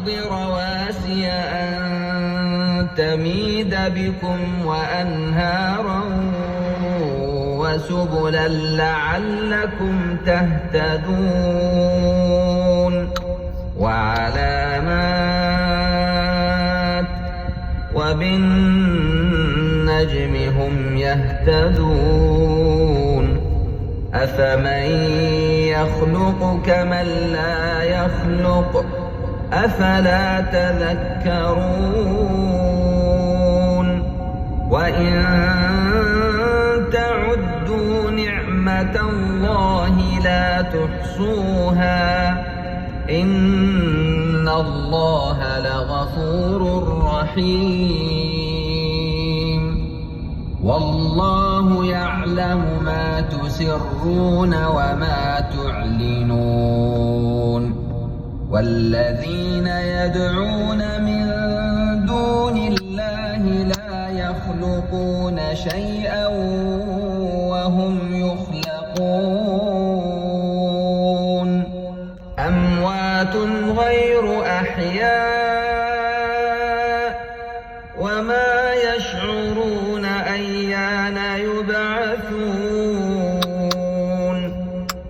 الأرض رواسي أن تميد بكم وأنهارا وسبلا لعلكم تهتدون وعلامات وبالنجم هم يهتدون أفمن يخلق كمن لا يخلق أفلا تذكرون وإن تعدوا نعمة الله لا تحصوها إن الله لغفور رحيم والله يعلم ما تسرون وما تعلنون والذين يدعون من دون الله لا يخلقون شيئا وهم يخلقون أموات غير أحياء وما يشعرون أيان يبعثون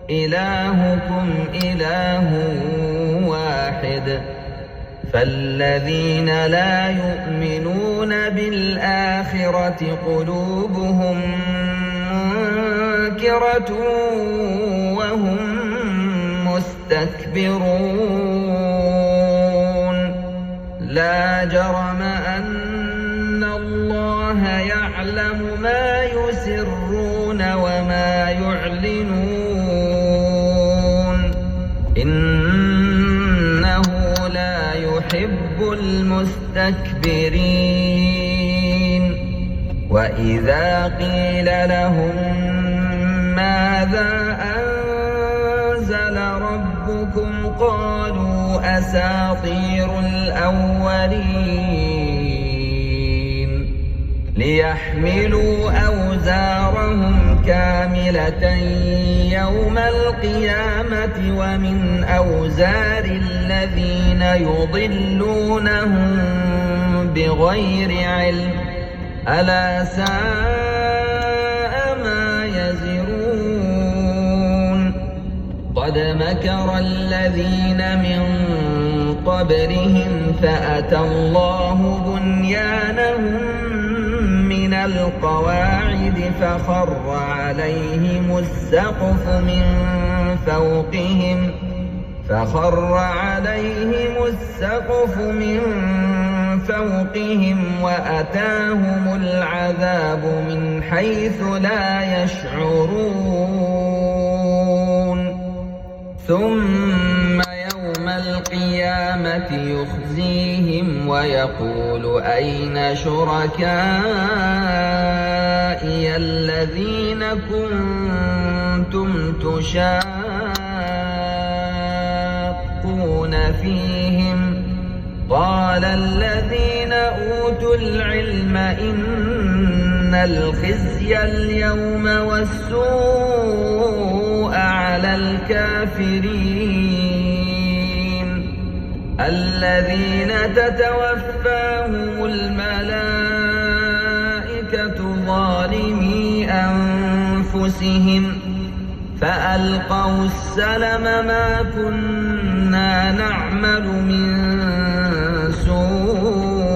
إلهكم إله واحد فالذين لا يؤمنون بالآخرة قلوبهم منكرة وهم مستكبرون لا جرم أن الله يعلم ما يسرون وما يعلنون إنه لا يحب المستكبرين وإذا قيل لهم ماذا أنزل ربكم قالوا أساطير الأولين ليحملوا أوزارهم كاملة يوم القيامة ومن أوزار الذين يضلونهم بغير علم ألا ساء ما يزرون قد مكر الذين من قبلهم فأتى الله بنيانهم من القواعد فخر عليهم السقف من فوقهم وأتاهم العذاب من حيث لا يشعرون ثم يوم القيامة يخزيهم ويقول أين شركائي الذين كنتم تشاقون فيهم قال الذين أوتوا العلم إن الخزي اليوم والسوء على الكافرين الذين تتوفاهم الملائكة ظالمي أنفسهم فألقوا السلم ما كنا نعمل من سوء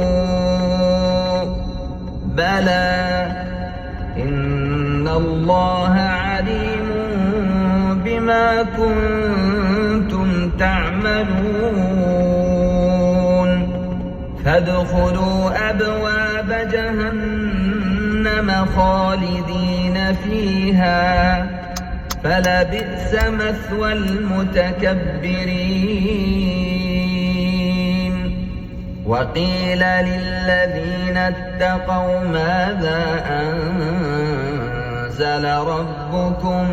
بلى إن الله عليم بما كنتم تعملون فادخلوا أبواب جهنم خالدين فيها فلبئس مثوى المتكبرين وقيل للذين اتقوا ماذا أنزل ربكم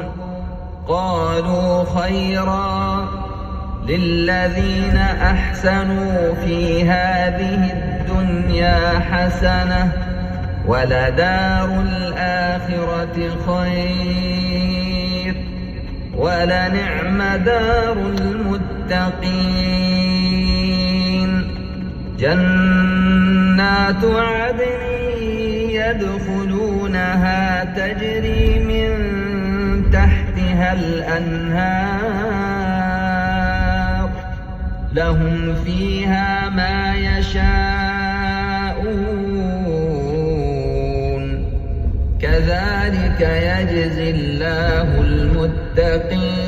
قالوا خيرا للذين أحسنوا في هذه الدنيا حسنة ولدار الآخرة خير ولنعم دار المتقين جنات عدن يدخلونها تجري من تحتها الأنهار لهم فيها ما يشاءون كذلك يجزي الله المتقين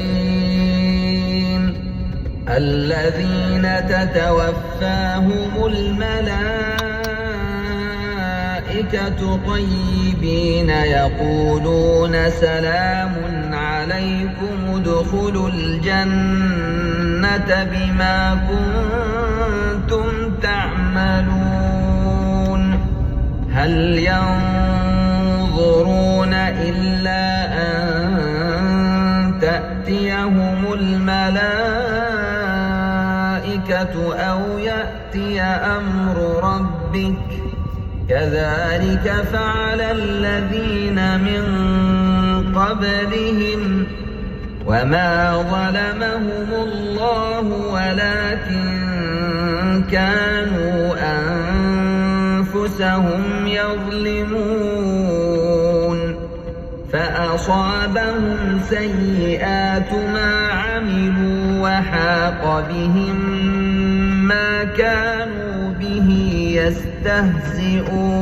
الذين تتوفاهم الملائكة طيبين يقولون سلام عليكم ادخلوا الجنة بما كنتم تعملون هل ينظرون إلا أن تأتيهم الملائكة أو يأتي أمر ربك كذلك فعل الذين من قبلهم وما ظلمهم الله ولكن كانوا أنفسهم يظلمون فأصابهم سيئات ما عملوا وحاق بهم ما كانوا به يستهزئون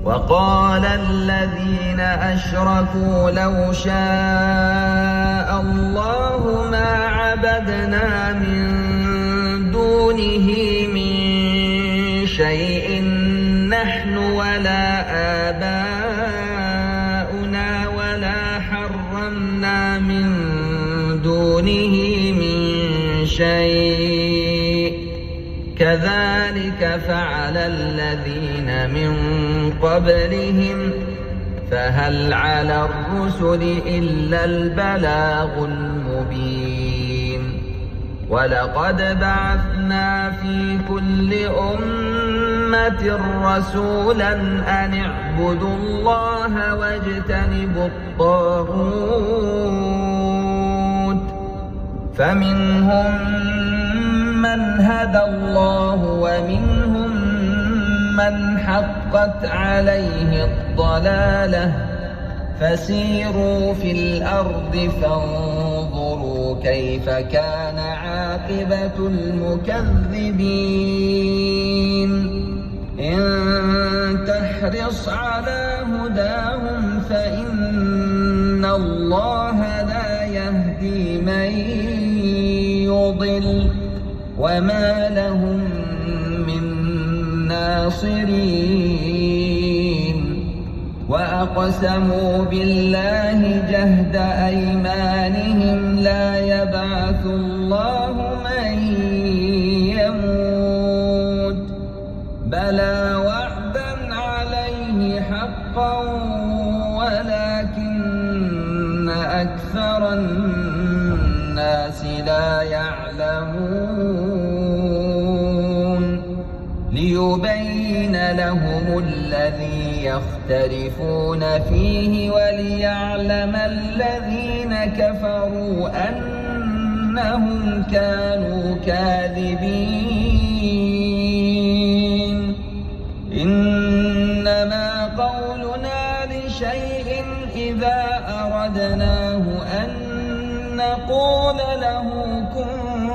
وقال الذين أشركوا لو شاء الله ما عبدنا من دونه من شيء نحن ولا آباؤنا ولا حرمنا من دونه من شيء كذلك فعل الذين من قبلهم فهل على الرسل إلا البلاغ المبين ولقد بعثنا في كل أمة رسولا أن اعبدوا الله واجتنبوا الطاغوت فمنهم من هدى الله ومنهم من حقت عليه الضلالة فسيروا في الأرض فانظروا كيف كان عاقبة المكذبين إن تحرص على هداهم فإن الله لا يهدي من يضل وما لهم من ناصرين وأقسموا بالله جهد أيمانهم لا يبعث الله من يموت بلى وعدا عليه حقا ولكن أكثر الناس لا يعلمون ليبين لهم الذي يختلفون فيه وليعلم الذين كفروا أنهم كانوا كاذبين إنما قولنا لشيء إذا أردناه أن نقول له كن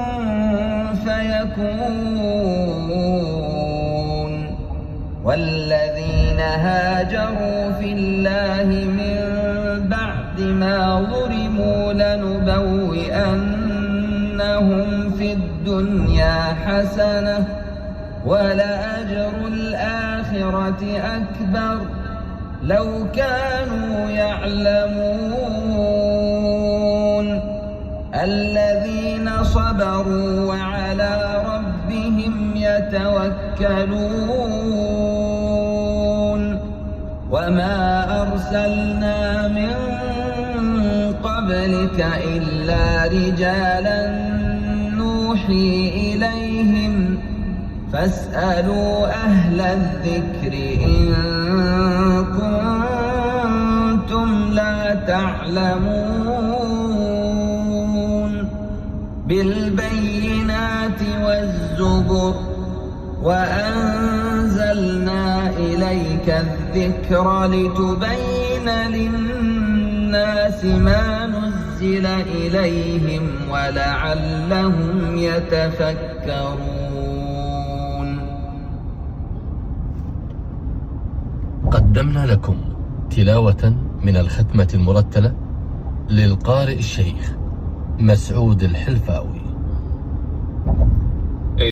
فيكون والذين هاجروا في الله من بعد ما ظلموا لنبوئنهم في الدنيا حسنة ولأجر الآخرة أكبر لو كانوا يعلمون الذين صبروا وعلى ربهم يتوكلون وما أرسلنا من قبلك إلا رجالا نوحي إليهم فاسألوا أهل الذكر إن كنتم لا تعلمون بالبينات والزبر وأنزلنا إليك الذكر لتبين للناس ما نزل إليهم ولعلهم يتفكرون. قدمنا لكم تلاوة من الختمة المرتلة للقارئ الشيخ مسعود الحلفاوي.